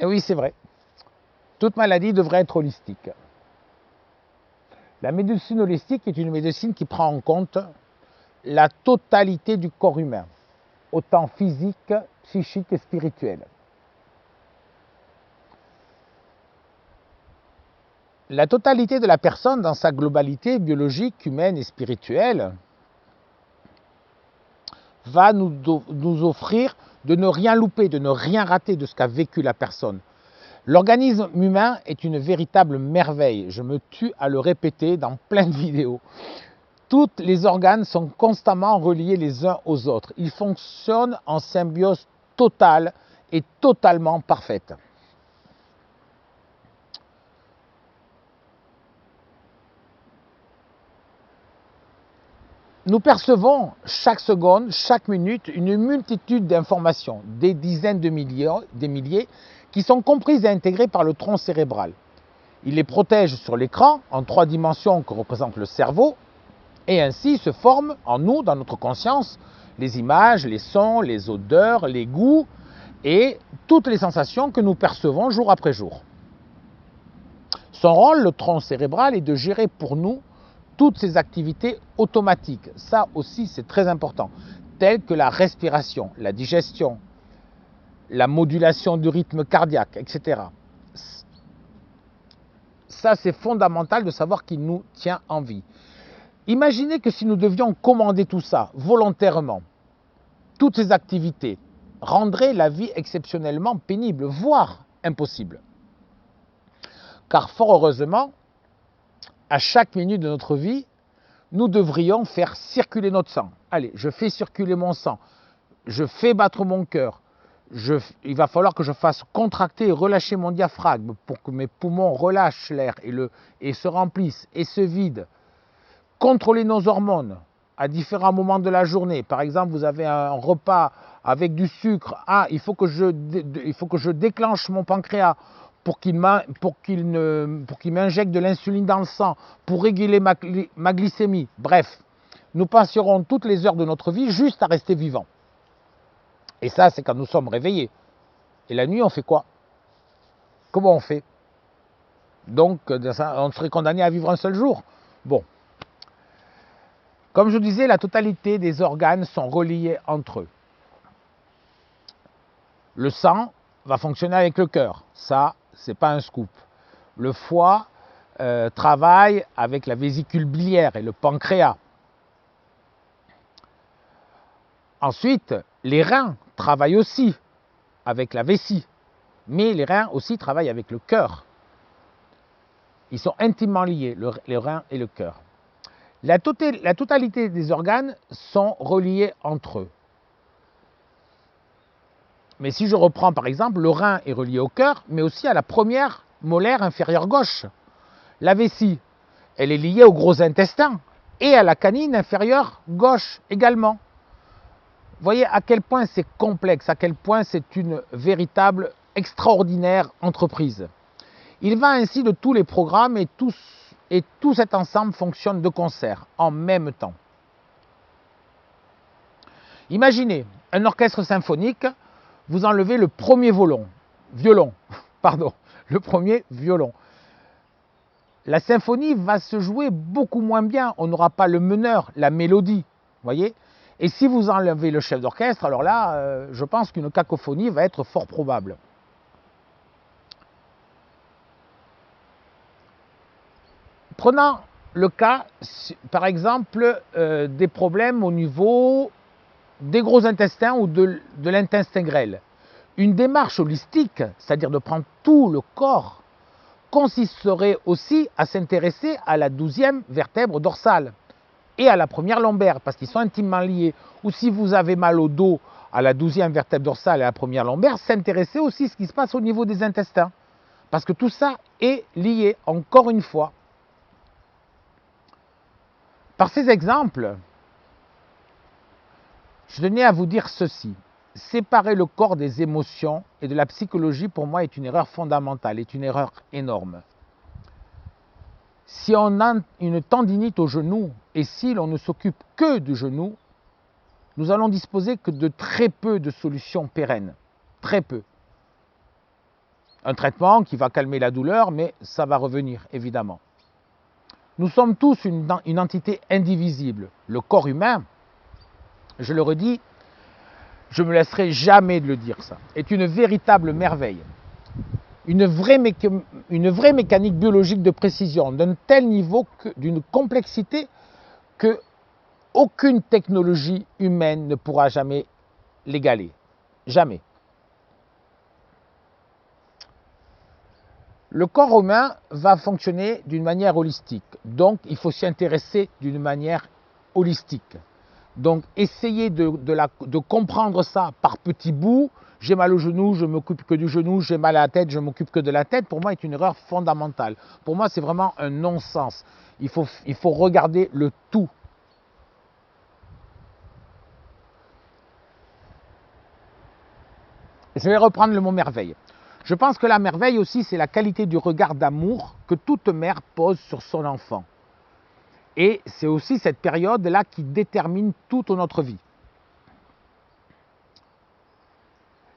Et oui, c'est vrai. Toute maladie devrait être holistique. La médecine holistique est une médecine qui prend en compte la totalité du corps humain, autant physique, psychique et spirituel. La totalité de la personne dans sa globalité biologique, humaine et spirituelle va nous offrir de ne rien louper, de ne rien rater de ce qu'a vécu la personne. L'organisme humain est une véritable merveille. Je me tue à le répéter dans plein de vidéos. Tous les organes sont constamment reliés les uns aux autres. Ils fonctionnent en symbiose totale et totalement parfaite. Nous percevons chaque seconde, chaque minute, une multitude d'informations, des dizaines de milliers, des milliers, qui sont comprises et intégrées par le tronc cérébral. Il les protège sur l'écran en 3 dimensions que représente le cerveau, et ainsi se forment en nous, dans notre conscience, les images, les sons, les odeurs, les goûts et toutes les sensations que nous percevons jour après jour. Son rôle, le tronc cérébral, est de gérer pour nous toutes ces activités automatiques. Ça aussi, c'est très important, telles que la respiration, la digestion, la modulation du rythme cardiaque, etc. Ça, c'est fondamental de savoir qu'il nous tient en vie. Imaginez que si nous devions commander tout ça volontairement, toutes ces activités rendraient la vie exceptionnellement pénible, voire impossible. Car fort heureusement, à chaque minute de notre vie, nous devrions faire circuler notre sang. Allez, je fais circuler mon sang, je fais battre mon cœur, il va falloir que je fasse contracter et relâcher mon diaphragme pour que mes poumons relâchent l'air et se remplissent et se vident. Contrôler nos hormones à différents moments de la journée. Par exemple, vous avez un repas avec du sucre. Ah, il faut que je déclenche mon pancréas pour qu'il m'injecte de l'insuline dans le sang, pour réguler ma glycémie. Bref, nous passerons toutes les heures de notre vie juste à rester vivants. Et ça, c'est quand nous sommes réveillés. Et la nuit, on fait quoi? Comment on fait? Donc, on serait condamné à vivre un seul jour. Bon. Comme je disais, la totalité des organes sont reliés entre eux. Le sang va fonctionner avec le cœur. Ça, c'est pas un scoop. Le foie travaille avec la vésicule biliaire et le pancréas. Ensuite, les reins travaillent aussi avec la vessie. Mais les reins aussi travaillent avec le cœur. Ils sont intimement liés, les reins et le cœur. La totalité des organes sont reliés entre eux. Mais si je reprends par exemple, le rein est relié au cœur, mais aussi à la première molaire inférieure gauche. La vessie, elle est liée au gros intestin et à la canine inférieure gauche également. Vous voyez à quel point c'est complexe, à quel point c'est une véritable extraordinaire entreprise. Il va ainsi de tous les programmes et tout cet ensemble fonctionne de concert, en même temps. Imaginez un orchestre symphonique, vous enlevez le premier violon. Le premier violon. La symphonie va se jouer beaucoup moins bien, on n'aura pas le meneur, la mélodie, voyez. Et si vous enlevez le chef d'orchestre, alors là, je pense qu'une cacophonie va être fort probable. Prenons le cas, par exemple, des problèmes au niveau des gros intestins ou de l'intestin grêle. Une démarche holistique, c'est-à-dire de prendre tout le corps, consisterait aussi à s'intéresser à la 12e vertèbre dorsale et à la première lombaire, parce qu'ils sont intimement liés. Ou si vous avez mal au dos, à la 12e vertèbre dorsale et à la première lombaire, s'intéresser aussi à ce qui se passe au niveau des intestins. Parce que tout ça est lié, encore une fois. Par ces exemples, je tenais à vous dire ceci. Séparer le corps des émotions et de la psychologie, pour moi, est une erreur fondamentale, est une erreur énorme. Si on a une tendinite au genou et si l'on ne s'occupe que du genou, nous allons disposer que de très peu de solutions pérennes. Très peu. un traitement qui va calmer la douleur, mais ça va revenir, évidemment. Nous sommes tous une entité indivisible. Le corps humain, je le redis, je ne me laisserai jamais de le dire ça, est une véritable merveille. Une vraie mécanique biologique de précision, d'un tel niveau, d'une complexité que aucune technologie humaine ne pourra jamais l'égaler. Jamais. Le corps humain va fonctionner d'une manière holistique. Donc, il faut s'y intéresser d'une manière holistique. Donc, essayez de comprendre ça par petits bouts. J'ai mal au genou, je ne m'occupe que du genou. J'ai mal à la tête, je ne m'occupe que de la tête. Pour moi, c'est une erreur fondamentale. Pour moi, c'est vraiment un non-sens. Il faut regarder le tout. Je vais reprendre le mot merveille. Je pense que la merveille aussi, c'est la qualité du regard d'amour que toute mère pose sur son enfant. Et c'est aussi cette période-là qui détermine toute notre vie.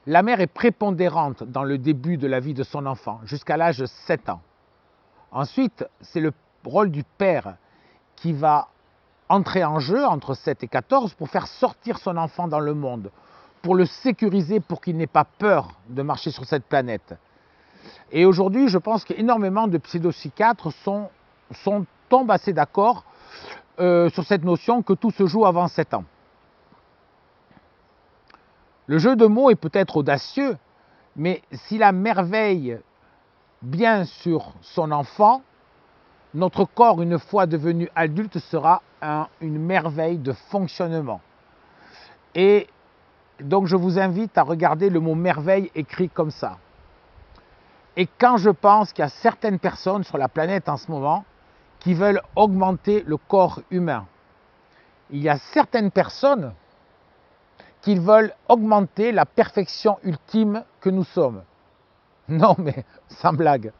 La mère est prépondérante dans le début de la vie de son enfant, jusqu'à l'âge de 7 ans. Ensuite, c'est le rôle du père qui va entrer en jeu entre 7 et 14 pour faire sortir son enfant dans le monde, pour le sécuriser, pour qu'il n'ait pas peur de marcher sur cette planète. Et aujourd'hui, je pense qu'énormément de pédopsychiatres tombent assez d'accord sur cette notion que tout se joue avant 7 ans. Le jeu de mots est peut-être audacieux, mais si la merveille bien sur son enfant, notre corps, une fois devenu adulte, sera une merveille de fonctionnement. Et donc je vous invite à regarder le mot merveille écrit comme ça. Et quand je pense qu'il y a certaines personnes sur la planète en ce moment qui veulent augmenter le corps humain, il y a certaines personnes qui veulent augmenter la perfection ultime que nous sommes. Non mais sans blague.